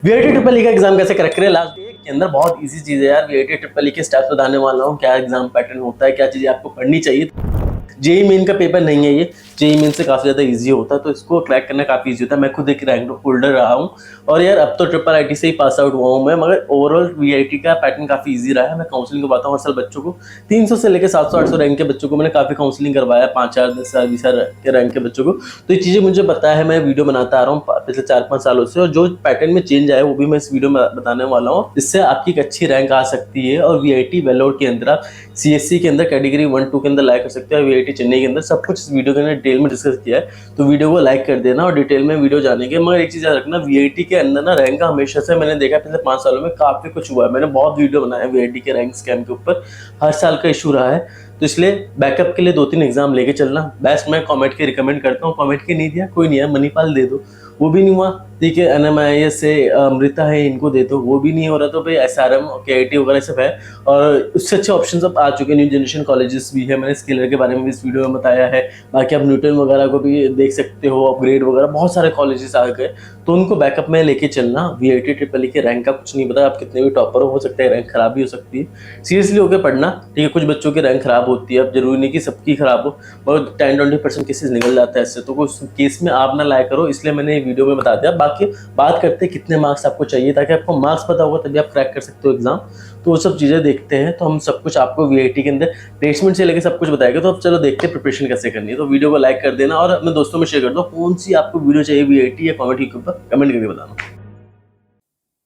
VIT triple E का exam कैसे crack करें लास्ट डे के अंदर। बहुत इजी चीज है यार। वीआईटी ट्रिपल ई के स्टेप्स बताने वाला हूँ, क्या एग्जाम पैटर्न होता है, क्या चीजें आपको पढ़नी चाहिए। जेई मेन का पेपर नहीं है ये, जेई मेन से काफी ज्यादा इजी होता है, तो इसको क्रैक करना काफी इजी होता है। मैं खुद एक रैंक होल्डर रहा हूँ और यार अब तो ट्रिपल आईटी से ही पास आउट हुआ हूँ मैं, मगर ओवरऑल वीआईटी का पैटर्न काफी इजी रहा है। मैं काउंसलिंग करवाता हूँ हर साल बच्चों को, 300 से लेकर 700-800 रैंक के बच्चों को मैंने काफी काउंसलिंग करवाया, 5,000 10,000 20,000 के रैंक के बच्चों को। तो ये चीजें मुझे पता है, मैं वीडियो बनाता आ रहा हूँ पिछले 4-5 सालों से, और जो पैटर्न में चेंज आया वो भी मैं इस वीडियो में बताने वाला हूँ। इससे आपकी एक अच्छी रैंक आ सकती है और वीआईटी वेलोर के अंदर आप सीएससी के अंदर कैटेगरी 1-2 के अंदर लाइक कर सकते हैं, और वीआईटी चेन्नई के अंदर सब कुछ इस वीडियो के अंदर डिटेल में डिस्कस किया है। तो वीडियो को लाइक कर देना और डिटेल में वीडियो जानेंगे। मगर एक चीज याद रखना, वीआईटी के अंदर ना रैंक का हमेशा से मैंने देखा पिछले 5 सालों में काफी कुछ हुआ है। मैंने बहुत वीडियो बनाया वीआईटी के रैंक स्कैम के ऊपर, हर साल का इशू रहा है। तो इसलिए बैकअप के लिए 2-3 एग्जाम लेके चलना बेस्ट। मैं कॉमेट के रिकमेंड करता हूँ। कॉमेट के नहीं दिया कोई नहीं है, मणिपाल दे दो, वो भी नहीं हुआ ठीक है, एनएमआईएस से अमृता है, इनको दे दो, वो भी नहीं हो रहा तो भाई एसआरएम केआईटी वगैरह सब है। और उससे अच्छे ऑप्शन अब आ चुके हैं, न्यू जनरेशन कॉलेजेस भी है, मैंने स्किलर के बारे में भी इस वीडियो में बताया है। बाकी आप न्यूटन वगैरह को भी देख सकते हो, अपग्रेड वगैरह बहुत सारे कॉलेजेस आ गए, तो उनको बैकअप में लेके चलना। वीआईटी ट्रिपल ई के रैंक का कुछ नहीं पता, आप कितने भी टॉपर हो सकता है रैंक खराब भी हो सकती है। सीरियसली होकर पढ़ना ठीक है, कुछ बच्चों की रैंक खराब होती है, अब जरूरी नहीं कि सबकी खराब हो, बहुत 10-20% केसेस निकल जाता है इससे, तो उस केस में आप ना लाया करो, इसलिए मैंने ये वीडियो में बता दिया। बाकी बात करते हैं कितने मार्क्स आपको चाहिए, ताकि आपको मार्क्स पता होगा तभी आप क्रैक कर सकते हो एग्जाम। तो वो सब चीजें देखते हैं, तो हम सब कुछ आपको वीआईटी के अंदर प्लेसमेंट से लेकर सब कुछ बताएगा। तो अब चलो देखते हैं प्रिपरेशन कैसे करनी है। तो वीडियो को लाइक कर देना और अपने दोस्तों में शेयर कर दो। कौन सी आपको वीडियो चाहिए वीआईटी या कॉमेडी के ऊपर, कमेंट करके बताना।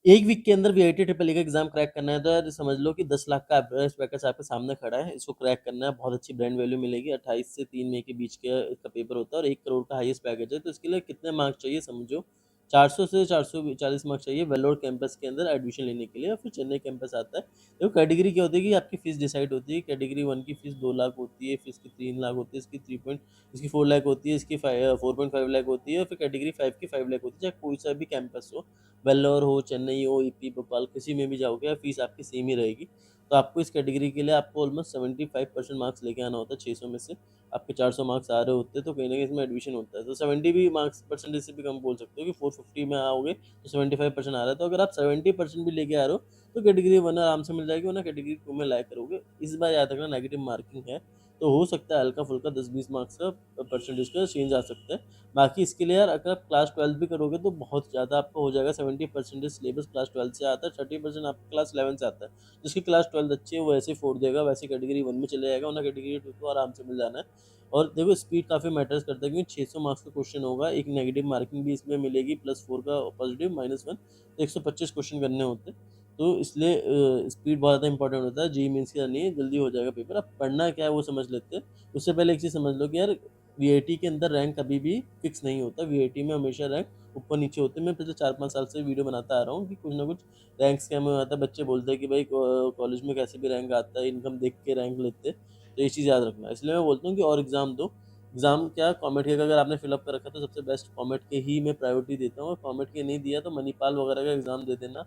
एक वीक के अंदर वीआईटी ट्रिपल ई का एग्जाम क्रैक करना है, तो यार समझ लो कि 10 लाख का एवरेज पैकेज आपके सामने खड़ा है। इसको क्रैक करना है, बहुत अच्छी ब्रांड वैल्यू मिलेगी। 28 से 3 मई के बीच का इसका पेपर होता है और 1 करोड़ का हाईएस्ट पैकेज है। तो इसके लिए कितने मार्क्स चाहिए समझो, 400 से 440 मार्क्स चाहिए वेलोर कैंपस के अंदर एडमिशन लेने के लिए। और फिर चेन्नई कैंपस आता है। देखो कैटेगरी क्या होती है कि आपकी फीस डिसाइड होती है। कैटेगरी 1 की फीस 2 लाख होती है, फिर इसकी 3 लाख होती है, इसकी 4 लाख होती है, इसकी 4.5 लाख होती है, और फिर कैटेगरी 5 की 5 लाख होती है। चाहे कोई सा भी कैंपस हो, वेल्लोर हो, चेन्नई हो, ईपी, भोपाल, किसी में भी जाओगे फीस आपकी सेम ही रहेगी। तो आपको इस कैटेगरी के लिए आपको ऑलमोस्ट 75% मार्क्स लेके आना होता है। 600 में से आपके 400 मार्क्स आ रहे होते हैं, तो कहीं ना कहीं इसमें एडमिशन होता है। तो 70 भी मार्क्स परसेंटेज से भी कम बोल सकते हो कि 450 में आओगे तो 75% आ रहा है। तो अगर आप 70% भी लेके आ रहे हो तो कैटेगरी 1 आराम से मिल जाएगी, वरना कैटेगरी 2 में लाइक करोगे। इस बार याद रखना नेगेटिव मार्किंग है, तो हो सकता है हल्का फुल्का 10-20 मार्क्स का परसेंटेज का चेंज आ सकता है। बाकी इसके लिए यार अगर आप क्लास 12 भी करोगे तो बहुत ज़्यादा आपको हो जाएगा। 70% सिलेबस क्लास 12 से आता है, 30% आपका क्लास 11 से आता है। जिसकी क्लास 12 अच्छी है वो ऐसे ही फोड़ देगा, वैसे कैटेगरी 1 में चले जाएगा, वरना कैटेगरी 2 को आराम से मिल जाना है। और देखो स्पीड काफ़ी मैटर्स करता है, क्योंकि 600 मार्क्स का क्वेश्चन होगा, एक नेगेटिव मार्किंग भी इसमें मिलेगी, +4 का पॉजिटिव -1, तो 125 क्वेश्चन करने होते हैं। तो इसलिए स्पीड बहुत ज़्यादा इंपॉर्टेंट होता है। जी मीन्स का नहीं है, जल्दी हो जाएगा पेपर। अब पढ़ना क्या है वो समझ लेते हैं। उससे पहले एक चीज़ समझ लो कि यार वीआईटी के अंदर रैंक कभी भी फिक्स नहीं होता। वीआईटी में हमेशा रैंक ऊपर नीचे होते हैं। मैं पिछले 4-5 साल से वीडियो बनाता आ रहा हूँ कि कुछ ना कुछ रैंक स्कैम में आता है। बच्चे बोलते हैं कि भाई कॉलेज में कैसे भी रैंक आता है, इनकम देख के रैंक लेते हैं। तो ये चीज़ याद रखना। इसलिए मैं बोलता हूँ कि और एग्ज़ाम दो। एग्ज़ाम क्या, कॉमेट के अगर आपने फिलअप कर रखा है तो सबसे बेस्ट कॉमेट के ही मैं प्रायोरिटी देता हूँ। और कॉमेट के नहीं दिया तो मणिपाल वगैरह का एग्ज़ाम दे देना,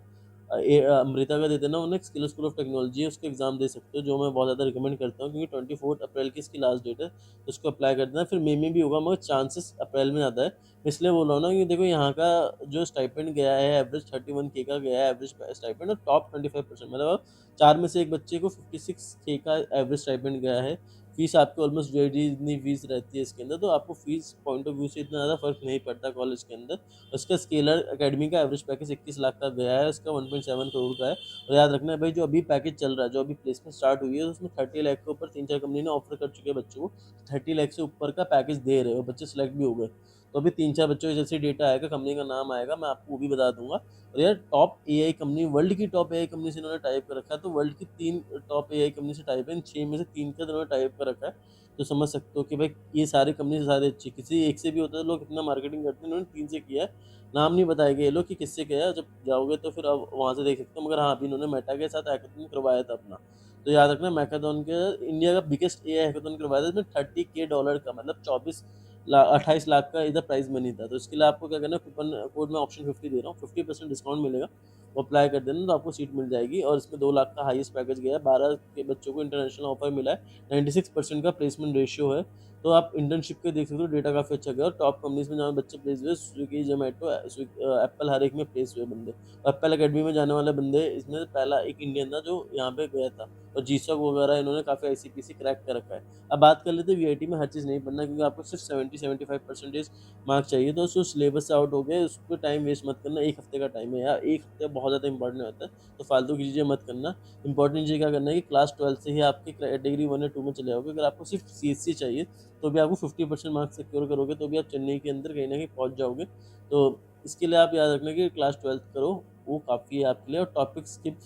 अमृता का दे देना। उन्हें स्किल स्कूल ऑफ टेक्नोलॉजी है, उसके एग्जाम दे सकते हो, जो मैं बहुत ज़्यादा रिकमेंड करता हूँ, क्योंकि 24 अप्रैल की इसकी लास्ट डेट है। तो उसको अप्लाई कर देना। फिर मई में भी होगा, मगर चांसेस अप्रैल में ज़्यादा है। इसलिए बोल रहा हूँ ना कि देखो यहाँ का जो स्टाइपेंड गया है एवरेज 31K का गया है एवरेज स्टाइपेंड, और टॉप 25%, मतलब 4 में से एक बच्चे को 56K का एवरेज स्टाइपेंड गया है। फीस आपकी ऑलमोस्ट जेडी इतनी फीस रहती है इसके अंदर, तो आपको फीस पॉइंट ऑफ व्यू से इतना ज़्यादा फर्क नहीं पड़ता कॉलेज के अंदर। उसका स्केलर एकेडमी का एवरेज पैकेज 21 लाख का गया है, उसका 1.7 करोड़ का है। और याद रखना है भाई, जो अभी पैकेज चल रहा है, जो अभी प्लेसमेंट स्टार्ट हुई है, उसमें 30 लाख के ऊपर 3-4 कंपनी ने ऑफर कर चुके हैं बच्चों को। 30 लाख से ऊपर का पैकेज दे रहे हो, बच्चे सिलेक्ट भी हो गए। तो अभी 3-4 बच्चों का जैसे डेटा आएगा, कंपनी का नाम आएगा, मैं आपको वो भी बता दूंगा। और यार टॉप एआई कंपनी, वर्ल्ड की टॉप एआई कंपनी से इन्होंने टाइप कर रखा है। तो वर्ल्ड की 3 टॉप एआई कंपनी से टाइप है, इन 6 में से 3 का इन्होंने टाइप कर रखा है। तो समझ सकते हो कि भाई ये सारी कंपनी सारे अच्छी, किसी एक से भी होता है लोग कितना मार्केटिंग करते हैं, इन्होंने 3 से किया है। नाम नहीं बताएंगे ये लोग कि किससे किया है, जब जाओगे तो फिर अब वहाँ से देख सकते हो। मगर हाँ, अभी इन्होंने मेटा के साथ हैकाथन करवाया था अपना। तो याद रखना, मैकाथन के इंडिया का बिगेस्ट एआई हैकाथन करवाया था, इसमें $30K का, मतलब 28 लाख का इधर प्राइस मनी था। तो इसके लिए आपको क्या करना है, कूपन कोड में ऑप्शन 50 दे रहा हूँ, 50% डिस्काउंट मिलेगा, वो अप्लाई कर देना तो आपको सीट मिल जाएगी। और इसमें 2 लाख का हाईएस्ट पैकेज गया है, 12 के बच्चों को इंटरनेशनल ऑफर मिला है, 96% का प्लेसमेंट रेशियो है। तो आप इंटर्नशिप के देख सकते हो, डेटा काफ़ी अच्छा गया और टॉप कंपनीज़ में जहाँ बच्चे प्लेस हुए, स्विगी, ज़ोमैटो, एप्पल, हर एक में प्लेस हुए बंदे। एप्पल अकेडमी में जाने वाले बंदे इसमें पहला एक इंडियन था जो यहाँ पे गया था, और जीसॉक वगैरह इन्होंने काफ़ी आईसीपीसी क्रैक कर रखा है। अब बात कर लेते हैं वीआईटी में हर चीज़ नहीं पढ़ना, क्योंकि आपको सिर्फ 70-75% मार्क्स चाहिए, तो उसको सिलेबस से आउट हो गए, उसको टाइम वेस्ट मत करना। 1 हफ्ते का टाइम है यार, 1 हफ्ते बहुत ज़्यादा इंपॉर्टेंट होता है, तो फालतू की चीज़ें मत करना। इंपॉर्टेंट चीज़ क्या करना है कि क्लास 12 से ही आपकी कैटेगरी 1 या 2 में चले जाओगे। अगर आपको सिर्फ सीएससी चाहिए तो भी आपको 50% मार्क्स सिक्योर करोगे, तो भी आप चेन्नई के अंदर कहीं न कहीं पहुँच जाओगे। तो इसके लिए आप याद रखना कि क्लास 12 करो, वो काफ़ी है आपके लिए, और टॉपिक स्किप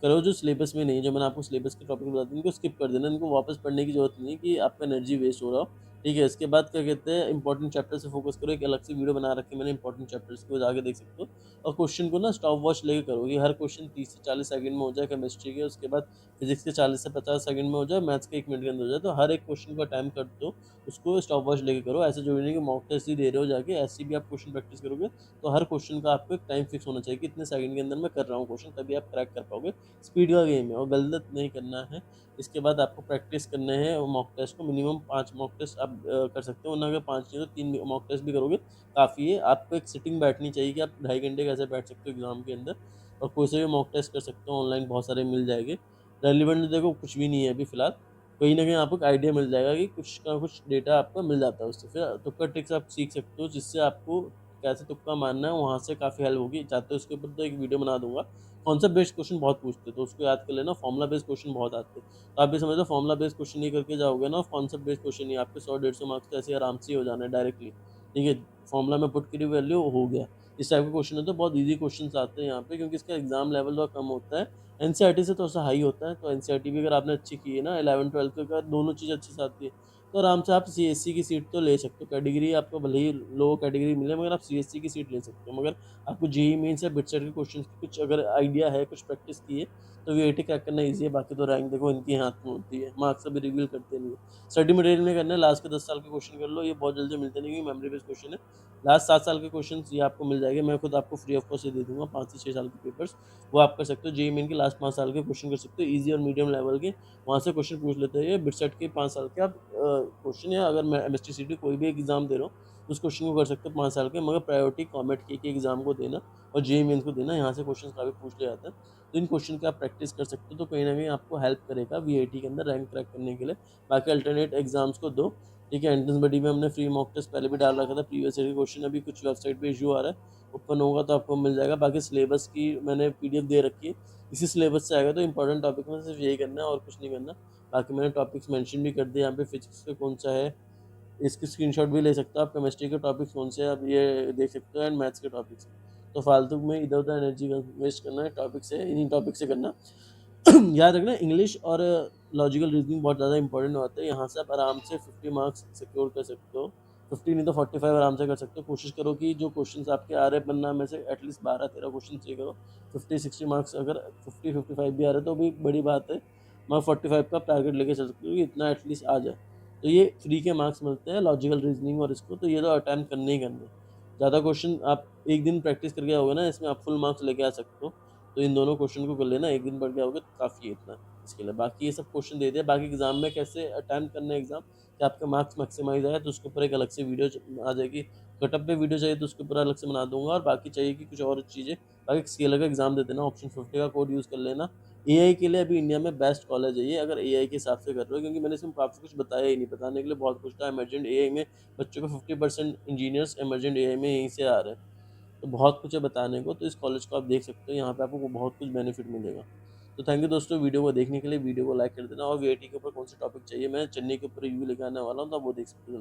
करो जो सिलेबस में नहीं है। जो मैंने आपको सिलेबस के टॉपिक बता दिए, इनको स्किप कर देना, इनको वापस पढ़ने की ज़रूरत नहीं है कि आपका एनर्जी वेस्ट हो रहा हो, ठीक है? इसके बाद क्या कहते हैं, इंपॉर्टेंट चैप्टर से फोकस करो। एक अलग से वीडियो बना रखी है मैंने इंपॉर्टेंट चैप्टर्स की, वो जाके देख सकते हो। और क्वेश्चन को ना स्टॉप वॉच लेके करो कि हर क्वेश्चन 30 से 40 सेकंड में हो जाए केमिस्ट्री के, उसके बाद फिजिक्स के 40 से 50 सेकंड में हो जाए, मैथ्स के 1 मिनट के अंदर हो जाए। तो हर एक क्वेश्चन का टाइम कर दो, उसको स्टॉप वॉच लेके करो। ऐसे ज़रूरी नहीं कि मॉक टेस्ट ही दे रहे हो जाके, ऐसे भी आप क्वेश्चन प्रैक्टिस करोगे, तो हर क्वेश्चन का आपको एक टाइम फिक्स होना चाहिए कि इतने सेकंड के अंदर मैं कर रहा हूँ क्वेश्चन, तभी आप क्रैक कर पाओगे। स्पीड का गेम है और गलत नहीं करना है। इसके बाद आपको प्रैक्टिस करने हैं मॉक टेस्ट को, मिनिमम 5 मॉक टेस्ट आप कर सकते हो, वरना अगर 5 नहीं तो 3 मॉक टेस्ट भी करोगे काफ़ी है। आपको एक सिटिंग बैठनी चाहिए कि आप ढाई घंटे कैसे बैठ सकते हो एग्ज़ाम के अंदर, और कोई से भी मॉक टेस्ट कर सकते हो, ऑनलाइन बहुत सारे मिल जाएँगे। रेलेवेंट देखो कुछ भी नहीं है अभी फ़िलहाल, कहीं न कहीं आपको एक आइडिया मिल जाएगा कि कुछ का कुछ डेटा आपको मिल जाता है उससे। फिर तुक्का ट्रिक्स आप सीख सकते हो, जिससे आपको कैसे तुक्का मारना है वहाँ से काफ़ी हेल्प होगी। चाहते हो उसके ऊपर तो एक वीडियो बना दूँगा। कॉन्सेप्ट बेस्ड क्वेश्चन बहुत पूछते हैं, तो उसको याद कर लेना। फॉर्मूला बेस्ड क्वेश्चन बहुत आते हैं, तो आप भी समझ लो फॉर्मूला बेस्ड क्वेश्चन नहीं करके जाओगे ना, कॉन्सेप्ट बेस्ड क्वेश्चन ही आपके 100-150 मार्क्स तो ऐसे ही आराम से ही हो जाना है डायरेक्टली, ठीक है? फॉर्मूला में पुट करी वैल्यू हो गया। इस टाइप के क्वेश्चन है तो बहुत ईज़ी क्वेश्चन्स आते हैं यहाँ पे, क्योंकि इसका एग्ज़ाम लेवल थोड़ा कम होता है। एनसीईआरटी से थोड़ा-सा हाई होता है, तो एनसीईआरटी भी अगर आपने अच्छी की है ना, 11th-12th के बाद दोनों चीज़ अच्छे से आती है, तो आराम से आप सीएससी की सीट तो ले सकते हो। कैटेगरी आपको भले ही लो कैटेगरी मिले, मगर आप सीएससी की सीट ले सकते हो। मगर आपको जेईई मेन्स या बिटसेट के क्वेश्चंस की कुछ अगर आइडिया है, कुछ प्रैक्टिस की है, तो वीआईटी क्रैक करना ईज़ी है। बाकी तो रैंक देखो इनके हाथ में होती है, मार्क्स अभी रिवील करते नहीं है। स्टडी मटेरियल में करना है, लास्ट के 10 साल के क्वेश्चन कर लो, ये बहुत जल्दी मिलते नहीं, क्योंकि मेमोरी बेस्ड क्वेश्चन है। लास्ट 7 साल के क्वेश्चंस ये आपको मिल जाएँगे, मैं खुद आपको फ्री ऑफ कॉस्ट ये दे दूँगा, 5 से 6 साल के पेपर्स, वो आप कर सकते हो। जेईई मेन के लास्ट 5 साल के क्वेश्चन कर सकते हो, ईज़ी और मीडियम लेवल के, वहाँ से क्वेश्चन पूछ लेते हैं। ये बिटसेट के 5 साल के आप क्वेश्चन, या अगर मैं एमएसटीसीटी कोई भी एग्ज़ाम दे रहा हूँ, उस क्वेश्चन को कर सकते हो 5 साल के, मगर प्रायोरिटी कॉमेट के एग्ज़ाम को देना और जेईई मेन्स को देना, यहाँ से क्वेश्चन काफ़ी पूछ लिया जाता है। तो इन क्वेश्चन की आप प्रैक्टिस कर सकते हो, तो कहीं न कहीं आपको हेल्प करेगा वीआईटी के अंदर रैंक क्रैक करने के लिए। बाकी अल्टरनेट एग्ज़ाम्स को दो, ठीक है? एंट्रेंस बडी में हमने फ्री मॉक टेस्ट पहले भी डाल रखा था, प्रीवियस ईयर के क्वेश्चन अभी कुछ वेबसाइट पे इश्यू आ रहा है, ओपन होगा तो आपको मिल जाएगा। बाकी सिलेबस की मैंने पीडीएफ दे रखी है, इसी सिलेबस से आएगा, तो इंपॉर्टेंट टॉपिक में सिर्फ यही करना है और कुछ नहीं करना। बाकी मैंने टॉपिक्स मेंशन भी कर दिए यहाँ पे, फिजिक्स का कौन-सा है, इसकी स्क्रीनशॉट भी ले सकते हो आप, केमिस्ट्री के टॉपिक्स कौन से हैं आप ये देख सकते हो, एंड मैथ्स के टॉपिक्स। तो फालतू में इधर-उधर एनर्जी वेस्ट करना है, टॉपिक से इन्हीं टॉपिक से करना। याद रखना इंग्लिश और लॉजिकल रीजनिंग बहुत ज़्यादा इंपॉर्टेंट होता है, यहाँ से आप आराम से 50 मार्क्स सिक्योर कर सकते हो। 50 नहीं तो 45 आराम से कर सकते हो। कोशिश करो कि जो क्वेश्चंस आपके आ रहे हैं 50 में से एटलीस्ट 12-13 क्वेश्चन सही करो। 50-60 मार्क्स, अगर 50-55 भी आ रहे हैं तो भी बड़ी बात है, मगर 45 का टारगेट लेके चल सकते हो कि इतना एटलीस्ट आ जाए। तो ये फ्री के मार्क्स मिलते हैं लॉजिकल रीजनिंग और इसको, तो ये तो अटेम्प्ट करने ही करने हैं। ज़्यादा क्वेश्चन आप एक दिन प्रैक्टिस करके आओगे ना, इसमें आप फुल मार्क्स लेके आ सकते हो। तो इन दोनों क्वेश्चन को कर लेना, एक दिन पढ़ के आओगे तो काफ़ी है इतना इसके लिए। बाकी ये सब क्वेश्चन दे दिया, बाकी एग्जाम में कैसे अटेम्प्ट करना है एग्जाम, कि आपका मार्क्स मैक्सिमाइज आए, तो उसके ऊपर एक अलग से वीडियो आ जाएगी। कटअप पे वीडियो चाहिए तो उसके ऊपर अलग से बना दूंगा, और बाकी चाहिए कि कुछ और चीज़ें, बाकी स्केलर का एग्जाम दे देना, ऑप्शन 50 का कोड यूज़ कर लेना। एआई के लिए अभी इंडिया में बेस्ट कॉलेज है ये, अगर एआई के हिसाब से कर रहे हो, क्योंकि मैंने इसमें काफ़ी कुछ बताया ही नहीं, बताने के लिए बहुत कुछ था। इमरजेंट एआई में बच्चों को 50% इंजीनियर्स इमरजेंट एआई में यहीं से आ रहे हैं, तो बहुत कुछ है बताने को। तो इस कॉलेज को आप देख सकते हो, यहाँ पे आपको बहुत कुछ बेनिफिट मिलेगा। तो थैंक यू दोस्तों वीडियो को देखने के लिए, वीडियो को लाइक कर देना, और वीआईटी के ऊपर कौन सा टॉपिक चाहिए, मैं चेन्नई के ऊपर रिव्यू लेके आने वाला हूँ, तो आप वो देख सकते हो।